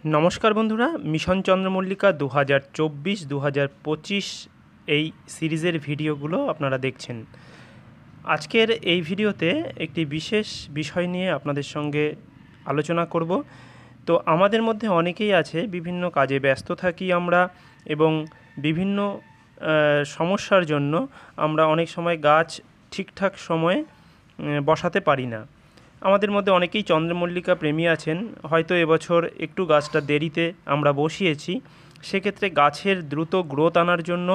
নমস্কার বন্ধুরা, মিশন চন্দ্রমল্লিকা 2024-2025 এই সিরিজের ভিডিওগুলো আপনারা দেখছেন। আজকের এই ভিডিওতে একটি বিশেষ বিষয় নিয়ে আপনাদের সঙ্গে আলোচনা করব। তো আমাদের মধ্যে অনেকেই আছে, বিভিন্ন কাজে ব্যস্ত থাকি আমরা, এবং বিভিন্ন সমস্যার জন্য আমরা অনেক সময় গাছ ঠিকঠাক সময়ে বসাতে পারি না। আমাদের মধ্যে অনেকেই চন্দ্রমল্লিকা প্রেমী আছেন, হয়তো এবছর একটু গাছটা দেরিতে আমরা বসিয়েছি। সেক্ষেত্রে গাছের দ্রুত গ্রোথ আনার জন্য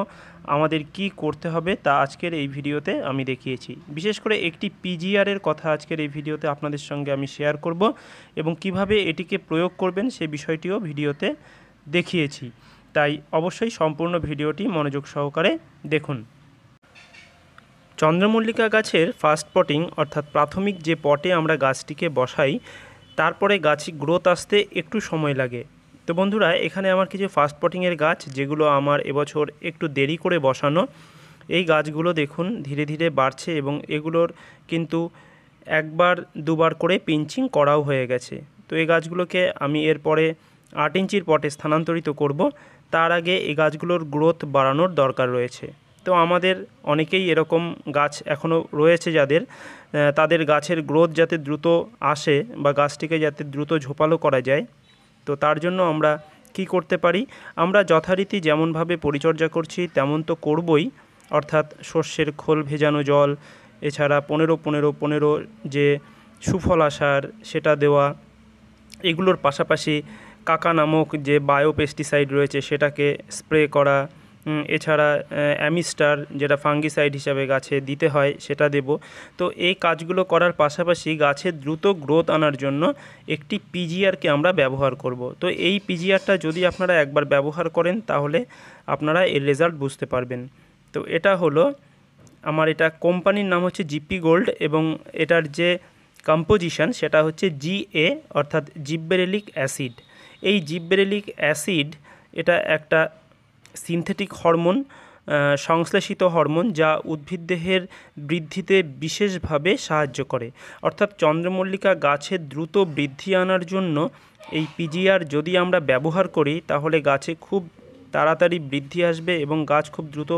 আমাদের কি করতে হবে তা আজকের এই ভিডিওতে আমি দেখিয়েছি। বিশেষ করে একটি পিজিআরের কথা আজকের এই ভিডিওতে আপনাদের সঙ্গে আমি শেয়ার করব, এবং কিভাবে এটিকে প্রয়োগ করবেন সে বিষয়টিও ভিডিওতে দেখিয়েছি। তাই অবশ্যই সম্পূর্ণ ভিডিওটি মনোযোগ সহকারে দেখুন। চন্দ্রমল্লিকা গাছের ফার্স্ট পটিং অর্থাৎ প্রাথমিক যে পটে আমরা গাছটিকে বসাই, তারপরে গাছে গ্রোথ আসতে একটু সময় লাগে। তো বন্ধুরা, এখানে আমার কিছু ফার্স্ট পটিংয়ের গাছ যেগুলো আমার এবছর একটু দেরি করে বসানো, এই গাছগুলো দেখুন ধীরে ধীরে বাড়ছে, এবং এগুলোর কিন্তু একবার দুবার করে পিঞ্চিং করাও হয়ে গেছে। তো এই গাছগুলোকে আমি এরপরে 8 ইঞ্চির পটে স্থানান্তরিত করব। তার আগে এই গাছগুলোর গ্রোথ বাড়ানোর দরকার রয়েছে। তো আমাদের অনেকেই এরকম গাছ এখনও রয়েছে যাদের, তাদের গাছের গ্রোথ যাতে দ্রুত আসে বা গাছটিকে যাতে দ্রুত ঝোপালো করা যায়, তো তার জন্য আমরা কি করতে পারি, আমরা যথারীতি যেমনভাবে পরিচর্যা করছি তেমন তো করবই। অর্থাৎ সর্ষের খোল ভেজানো জল, এছাড়া 15-15-15 যে সুফলা সার সেটা দেওয়া, এগুলোর পাশাপাশি কাকা নামক যে বায়ো পেস্টিসাইড রয়েছে সেটাকে স্প্রে করা, এছাড়া অ্যামিস্টার যেটা ফাঙ্গিসাইড হিসাবে গাছে দিতে হয় সেটা দেব। তো এই কাজগুলো করার পাশাপাশি গাছের দ্রুত গ্রোথ আনার জন্য একটি পিজিআরকে আমরা ব্যবহার করব। তো এই পিজিআরটা যদি আপনারা একবার ব্যবহার করেন তাহলে আপনারা এর রেজাল্ট বুঝতে পারবেন। তো এটা হলো আমার, এটা কোম্পানির নাম হচ্ছে জিপি গোল্ড, এবং এটার যে কম্পোজিশন সেটা হচ্ছে জিএ অর্থাৎ জিব্বেরেলিক অ্যাসিড। এই জিব্বেরেলিক অ্যাসিড এটা একটা সিনথেটিক হরমোন, সংশ্লেষিত হরমোন, যা উদ্ভিদদেহের বৃদ্ধিতে বিশেষভাবে সাহায্য করে। অর্থাৎ চন্দ্রমল্লিকা গাছের দ্রুত বৃদ্ধি আনার জন্য এই পিজিআর যদি আমরা ব্যবহার করি তাহলে গাছে খুব তাড়াতাড়ি বৃদ্ধি আসবে এবং গাছ খুব দ্রুত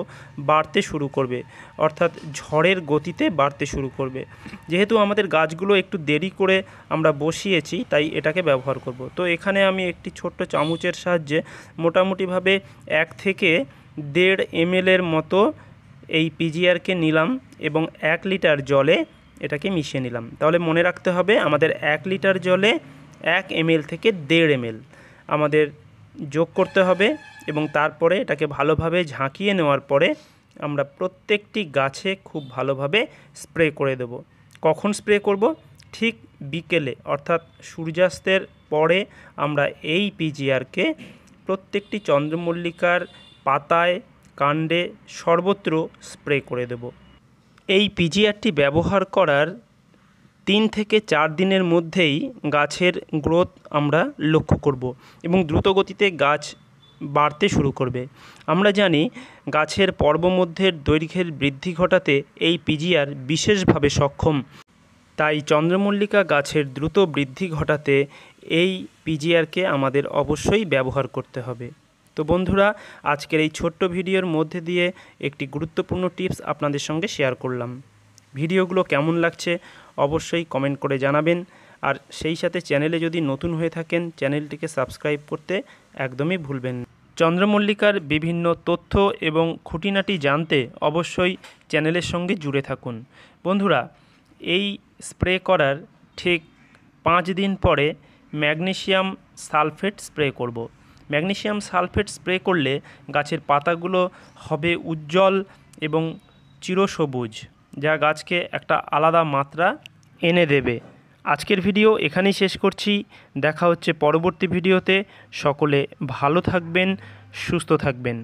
বাড়তে শুরু করবে, অর্থাৎ ঝড়ের গতিতে বাড়তে শুরু করবে। যেহেতু আমাদের গাছগুলো একটু দেরি করে আমরা বসিয়েছি তাই এটাকে ব্যবহার করব। তো এখানে আমি একটি ছোট্ট চামচের সাহায্যে মোটামুটিভাবে 1 থেকে 1.5 ml মতো এই পিজিআরকে নিলাম, এবং 1 লিটার জলে এটাকে মিশিয়ে নিলাম। তাহলে মনে রাখতে হবে আমাদের 1 লিটার জলে 1 ml থেকে 1.5 ml আমাদের যোগ করতে হবে, এবং তারপরে এটাকে ভালোভাবে ঝাঁকিয়ে নেওয়ার পরে আমরা প্রত্যেকটি গাছে খুব ভালোভাবে স্প্রে করে দেব। কখন স্প্রে করব? ঠিক বিকেলে, অর্থাৎ সূর্যাস্তের পরে আমরা এই পিজিআরকে প্রত্যেকটি চন্দ্রমল্লিকার পাতায়, কাণ্ডে, সর্বত্র স্প্রে করে দেব। এই পিজিআরটি ব্যবহার করার 3 থেকে 4 দিনের মধ্যেই গাছের গ্রোথ আমরা লক্ষ্য করব, এবং দ্রুত গতিতে গাছ বাড়তে শুরু করবে। আমরা জানি গাছের পর্বমধ্যের দৈর্ঘ্যের বৃদ্ধি ঘটাতে এই পিজিআর বিশেষভাবে সক্ষম। তাই চন্দ্রমল্লিকা গাছের দ্রুত বৃদ্ধি ঘটাতে এই পিজিআরকে আমাদের অবশ্যই ব্যবহার করতে হবে। তো বন্ধুরা, আজকের এই ছোট্ট ভিডিওর মধ্যে দিয়ে একটি গুরুত্বপূর্ণ টিপস আপনাদের সঙ্গে শেয়ার করলাম। ভিডিওগুলো কেমন লাগছে অবশ্যই কমেন্ট করে জানাবেন, আর সেই সাথে চ্যানেলে যদি নতুন হয়ে থাকেন চ্যানেলটিকে সাবস্ক্রাইব করতে একদমই ভুলবেন না। চন্দ্রমল্লিকার বিভিন্ন তথ্য এবং খুঁটিনাটি জানতে অবশ্যই চ্যানেলের সঙ্গে জুড়ে থাকুন। বন্ধুরা, এই স্প্রে করার ঠিক 5 দিন পরে ম্যাগনেসিয়াম সালফেট স্প্রে করব। ম্যাগনেসিয়াম সালফেট স্প্রে করলে গাছের পাতাগুলো হবে উজ্জ্বল এবং চিরসবুজ, যা গাছকে একটা আলাদা মাত্রা এনে দেবে। আজকের ভিডিও এখানেই শেষ করছি। দেখা হচ্ছে পরবর্তী ভিডিওতে। সকলে ভালো থাকবেন, সুস্থ থাকবেন।